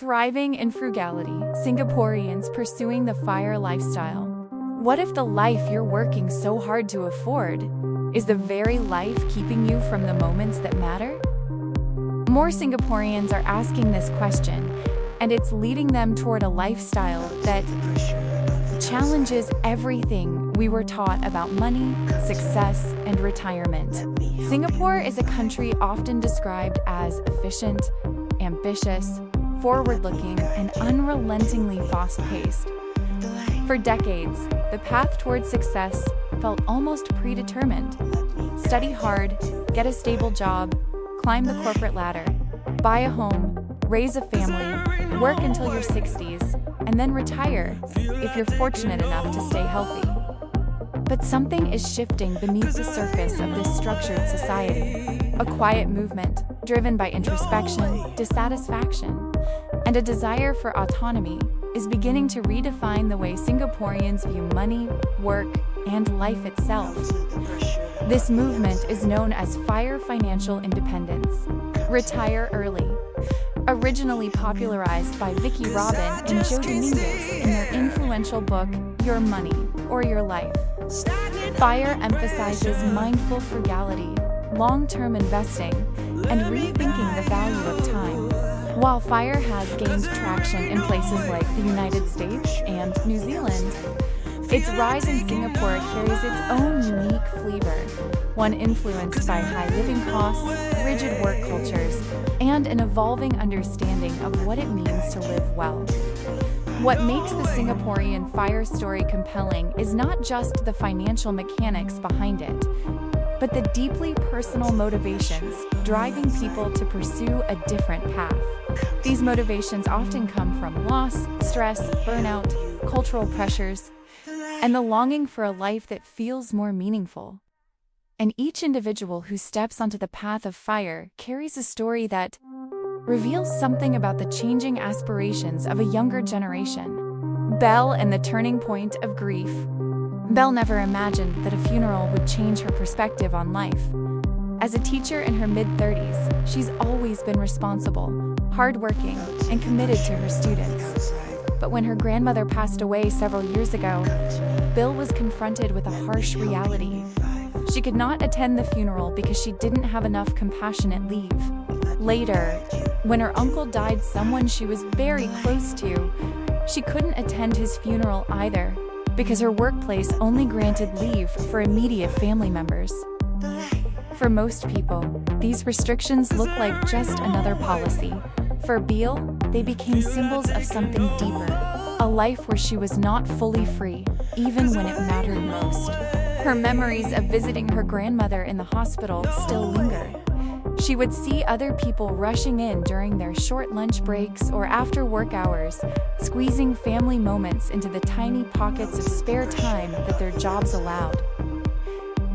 Thriving in frugality, Singaporeans pursuing the FIRE lifestyle. What if the life you're working so hard to afford is the very life keeping you from the moments that matter? More Singaporeans are asking this question, and it's leading them toward a lifestyle that challenges everything we were taught about money, success, and retirement. Singapore is a country often described as efficient, ambitious, forward-looking, and unrelentingly fast-paced. For decades, the path toward success felt almost predetermined. Study hard, get a stable job, climb the corporate ladder, buy a home, raise a family, work until your 60s, and then retire if you're fortunate enough to stay healthy. But something is shifting beneath the surface of this structured society. A quiet movement, driven by introspection, dissatisfaction, and a desire for autonomy, is beginning to redefine the way Singaporeans view money, work, and life itself. This movement is known as FIRE financial independence. Retire early. Originally popularized by Vicky Robin and Joe Dominguez in their influential book, Your Money or Your Life. FIRE emphasizes mindful frugality, long-term investing, and rethinking the value of time. While FIRE has gained traction in places like the United States and New Zealand, its rise in Singapore carries its own unique flavor, one influenced by high living costs, rigid work cultures, and an evolving understanding of what it means to live well. What makes the Singaporean FIRE story compelling is not just the financial mechanics behind it, but the deeply personal motivations driving people to pursue a different path. These motivations often come from loss, stress, burnout, cultural pressures, and the longing for a life that feels more meaningful. And each individual who steps onto the path of FIRE carries a story that reveals something about the changing aspirations of a younger generation. Belle and the turning point of grief. Belle never imagined that a funeral would change her perspective on life. As a teacher in her mid-30s, she's always been responsible, hardworking, and committed to her students. But when her grandmother passed away several years ago, Belle was confronted with a harsh reality. She could not attend the funeral because she didn't have enough compassionate leave. Later, when her uncle died, someone she was very close to, she couldn't attend his funeral either, because her workplace only granted leave for immediate family members. For most people, these restrictions look like just another policy. For Belle, they became symbols of something deeper, a life where she was not fully free, even when it mattered most. Her memories of visiting her grandmother in the hospital still linger. She would see other people rushing in during their short lunch breaks or after work hours, squeezing family moments into the tiny pockets of spare time that their jobs allowed.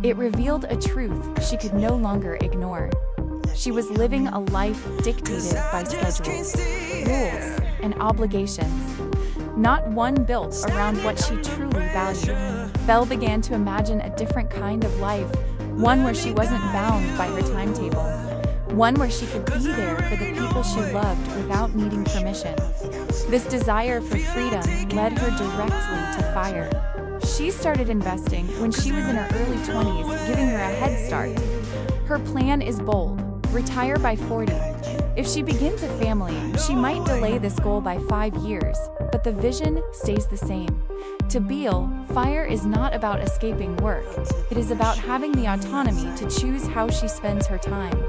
It revealed a truth she could no longer ignore. She was living a life dictated by schedules, rules, and obligations, not one built around what she truly valued. Belle began to imagine a different kind of life, one where she wasn't bound by her timetable, one where she could be there for the people she loved without needing permission. This desire for freedom led her directly to FIRE. She started investing when she was in her early 20s, giving her a head start. Her plan is bold: retire by 40. If she begins a family, she might delay this goal by 5 years, but the vision stays the same. To Belle, FIRE is not about escaping work. It is about having the autonomy to choose how she spends her time,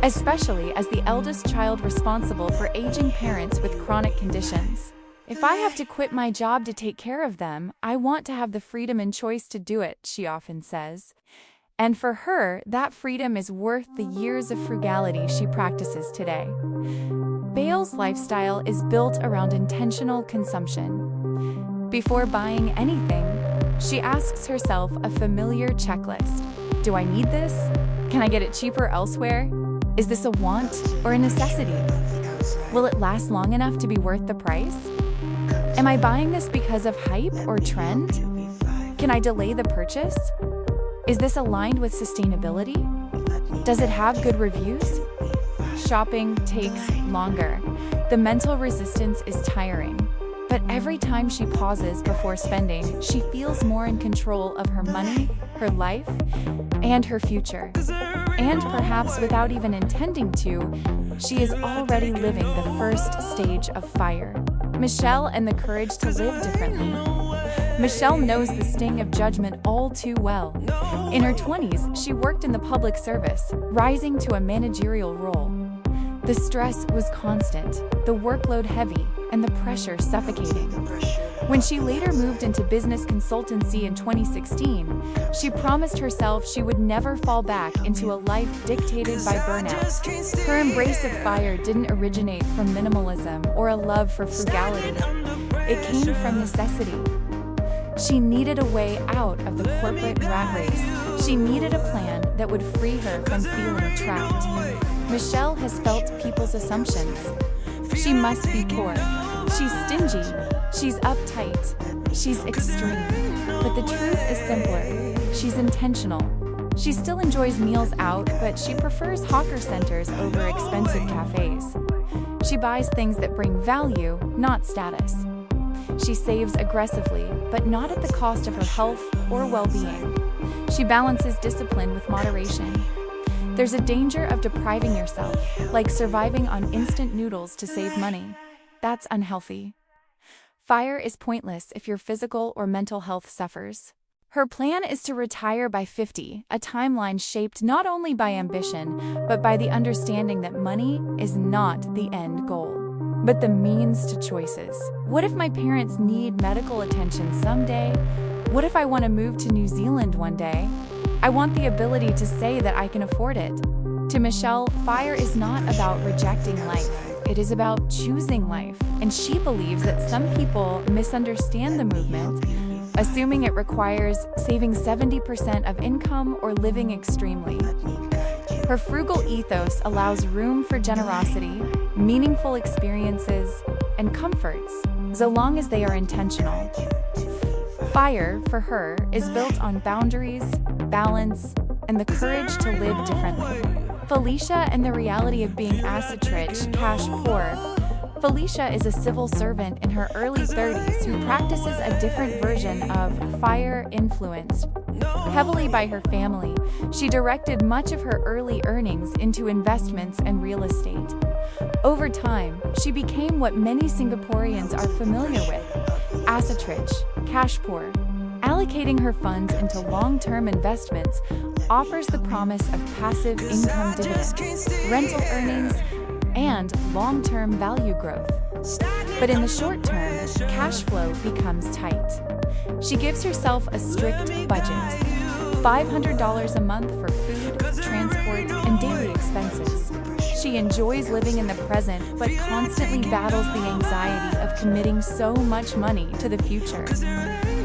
especially as the eldest child responsible for aging parents with chronic conditions. If I have to quit my job to take care of them, I want to have the freedom and choice to do it, she often says. And for her, that freedom is worth the years of frugality she practices today. Belle's lifestyle is built around intentional consumption. Before buying anything, she asks herself a familiar checklist. Do I need this? Can I get it cheaper elsewhere? Is this a want or a necessity? Will it last long enough to be worth the price? Am I buying this because of hype or trend? Can I delay the purchase? Is this aligned with sustainability? Does it have good reviews? Shopping takes longer. The mental resistance is tiring, but every time she pauses before spending, she feels more in control of her money, her life, and her future. And perhaps without even intending to, she is already living the first stage of FIRE. Michelle and the courage to live differently. Michelle knows the sting of judgment all too well. In her 20s, she worked in the public service, rising to a managerial role. The stress was constant, the workload heavy, and the pressure suffocating. When she later moved into business consultancy in 2016, she promised herself she would never fall back into a life dictated by burnout. Her embrace of FIRE didn't originate from minimalism or a love for frugality. It came from necessity. She needed a way out of the corporate rat race. She needed a plan that would free her from feeling trapped. Michelle has felt people's assumptions. She must be poor. She's stingy. She's uptight. She's extreme. But the truth is simpler. She's intentional. She still enjoys meals out, but she prefers hawker centers over expensive cafes. She buys things that bring value, not status. She saves aggressively, but not at the cost of her health or well-being. She balances discipline with moderation. There's a danger of depriving yourself, like surviving on instant noodles to save money. That's unhealthy. FIRE is pointless if your physical or mental health suffers. Her plan is to retire by 50, a timeline shaped not only by ambition, but by the understanding that money is not the end goal, but the means to choices. What if my parents need medical attention someday? What if I want to move to New Zealand one day? I want the ability to say that I can afford it. To Michelle, FIRE is not about rejecting life. It is about choosing life, and she believes that some people misunderstand the movement, assuming it requires saving 70% of income or living extremely. Her frugal ethos allows room for generosity, meaningful experiences, and comforts, so long as they are intentional. FIRE, for her, is built on boundaries, balance, and the courage to live differently. Felicia and the reality of being asset rich, cash poor. Felicia is a civil servant in her early 30s who practices a different version of FIRE. Influenced heavily by her family, she directed much of her early earnings into investments and real estate. Over time, she became what many Singaporeans are familiar with: asset rich, cash poor. Allocating her funds into long-term investments offers the promise of passive income dividends, rental earnings, and long-term value growth. But in the short term, cash flow becomes tight. She gives herself a strict budget: $500 a month for food, transport, and daily expenses. She enjoys living in the present, but constantly battles the anxiety of committing so much money to the future.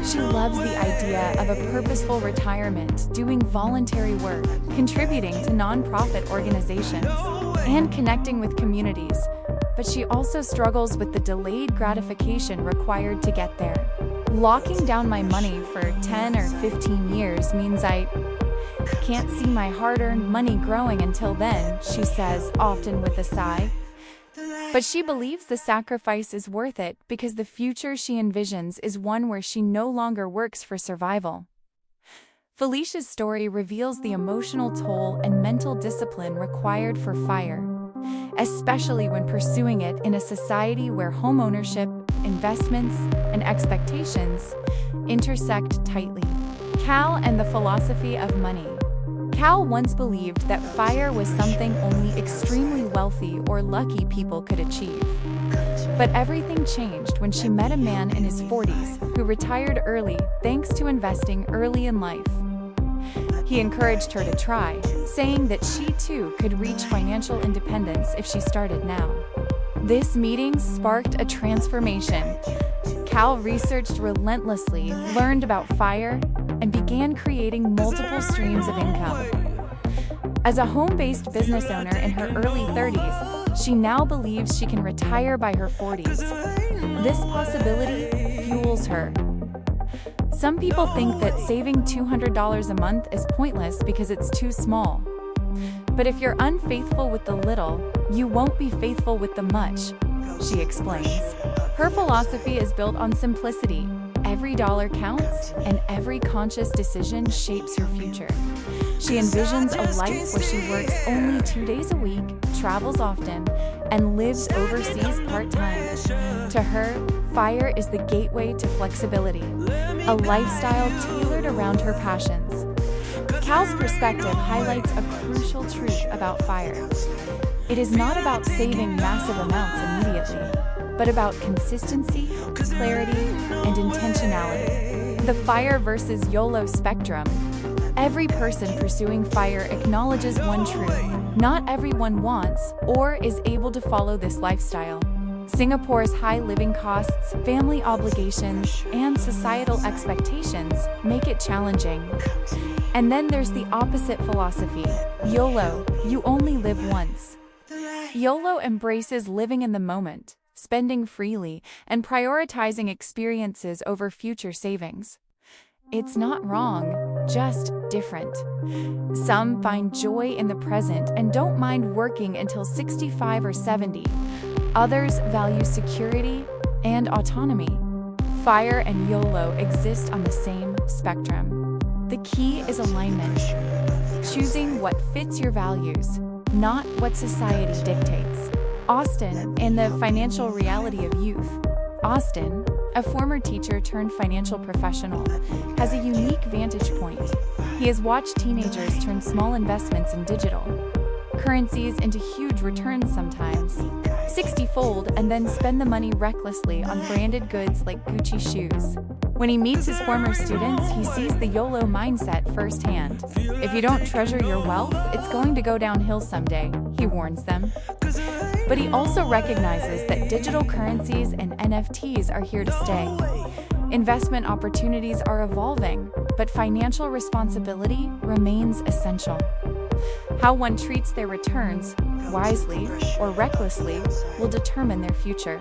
She loves the idea of a purposeful retirement, doing voluntary work, contributing to nonprofit organizations, and connecting with communities. But she also struggles with the delayed gratification required to get there. Locking down my money for 10 or 15 years means I can't see my hard-earned money growing until then, she says, often with a sigh. But she believes the sacrifice is worth it because the future she envisions is one where she no longer works for survival. Felicia's story reveals the emotional toll and mental discipline required for FIRE, especially when pursuing it in a society where homeownership, investments, and expectations intersect tightly. Cal and the philosophy of money. Cal once believed that FIRE was something only extremely wealthy or lucky people could achieve. But everything changed when she met a man in his 40s who retired early thanks to investing early in life. He encouraged her to try, saying that she too could reach financial independence if she started now. This meeting sparked a transformation. Cal researched relentlessly, learned about FIRE, and began creating multiple streams of income. As a home-based business owner in her early 30s, she now believes she can retire by her 40s. This possibility fuels her. Some people think that saving $200 a month is pointless because it's too small. But if you're unfaithful with the little, you won't be faithful with the much. she explains. Her philosophy is built on simplicity. Every dollar counts, and every conscious decision shapes her future. She envisions a life where she works only 2 days a week, travels often, and lives overseas part-time. To her, FIRE is the gateway to flexibility, a lifestyle tailored around her passions. Cal's perspective highlights a crucial truth about FIRE. It is not about saving massive amounts immediately, but about consistency, clarity, and intentionality. The FIRE versus YOLO spectrum. Every person pursuing FIRE acknowledges one truth: not everyone wants or is able to follow this lifestyle. Singapore's high living costs, family obligations, and societal expectations make it challenging. And then there's the opposite philosophy: YOLO, you only live once. YOLO embraces living in the moment, spending freely, and prioritizing experiences over future savings. It's not wrong, just different. Some find joy in the present and don't mind working until 65 or 70. Others value security and autonomy. FIRE and YOLO exist on the same spectrum. The key is alignment, choosing what fits your values, not what society dictates. Austin, in The Financial Reality of Youth. Austin, a former teacher turned financial professional, has a unique vantage point. He has watched teenagers turn small investments in digital currencies into huge returns, sometimes 60-fold, and then spend the money recklessly on branded goods like Gucci shoes. When he meets his former students, he sees the YOLO mindset firsthand. If you don't treasure your wealth, it's going to go downhill someday, he warns them. But he also recognizes that digital currencies and NFTs are here to stay. Investment opportunities are evolving, but financial responsibility remains essential. How one treats their returns, wisely or recklessly, will determine their future.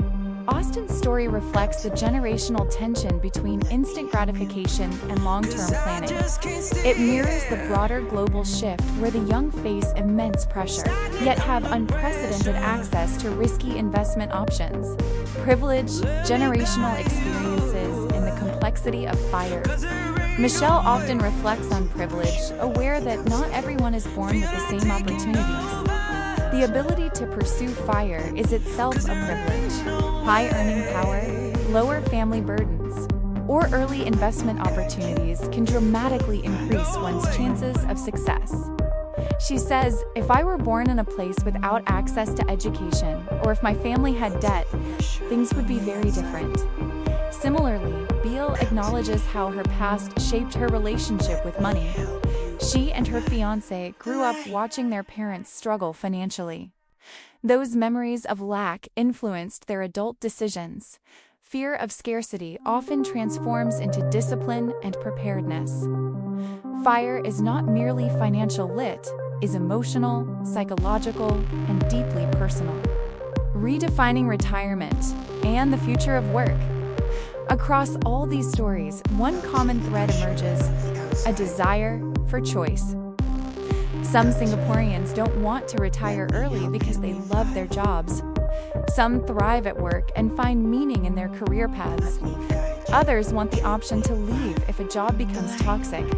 Austin's story reflects the generational tension between instant gratification and long-term planning. It mirrors the broader global shift where the young face immense pressure, yet have unprecedented access to risky investment options. Privilege, generational experiences, and the complexity of FIRE. Michelle often reflects on privilege, aware that not everyone is born with the same opportunities. The ability to pursue FIRE is itself a privilege. High earning power, lower family burdens, or early investment opportunities can dramatically increase one's chances of success. She says, "If I were born in a place without access to education, or if my family had debt, things would be very different." Similarly, Beale acknowledges how her past shaped her relationship with money. She and her fiancé grew up watching their parents struggle financially. Those memories of lack influenced their adult decisions. Fear of scarcity often transforms into discipline and preparedness. FIRE is not merely financial lit, is emotional, psychological, and deeply personal. Redefining retirement and the future of work. Across all these stories, one common thread emerges: a desire for choice. Some Singaporeans don't want to retire early because they love their jobs. Some thrive at work and find meaning in their career paths. Others want the option to leave if a job becomes toxic.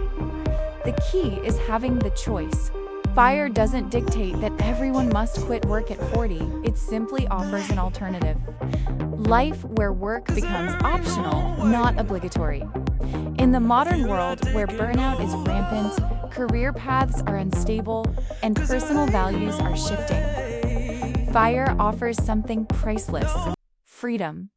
The key is having the choice. FIRE doesn't dictate that everyone must quit work at 40, it simply offers an alternative. Life where work becomes optional, not obligatory. In the modern world where burnout is rampant, career paths are unstable, and personal values are shifting, FIRE offers something priceless: freedom.